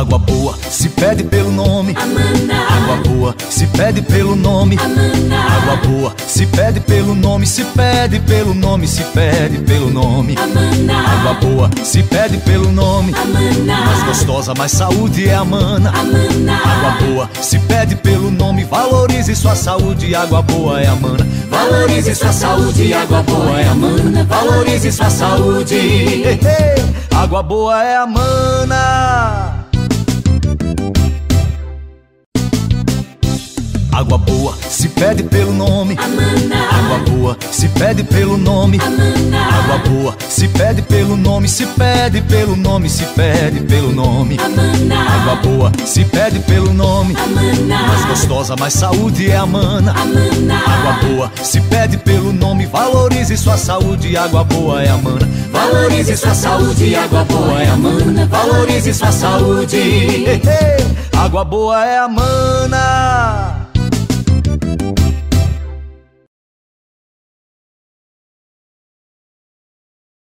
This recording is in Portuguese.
Água boa se pede pelo nome. Amana. Água boa se pede pelo nome. Amana. Água boa se pede pelo nome. Se pede pelo nome, se pede pelo nome. Amana. Água boa se pede pelo nome. Amana. Mais gostosa, mais saúde é a mana. Amana. Água boa se pede pelo nome. Valorize sua saúde, água boa é a mana. Valorize sua saúde, água boa é a mana. Valorize sua saúde. Ei, ei. Água boa é a mana. Água boa se pede pelo nome. Amana. Água boa se pede pelo nome. Amana. Água boa se pede pelo nome. Se pede pelo nome, se pede pelo nome. Amana. Água boa se pede pelo nome. Amana. Mais gostosa, mais saúde é a mana. Amana. Água boa se pede pelo nome. Valorize sua saúde, água boa é a mana. Valorize sua saúde, água boa é a mana. Valorize sua saúde. Ei, ei. Água boa é a mana.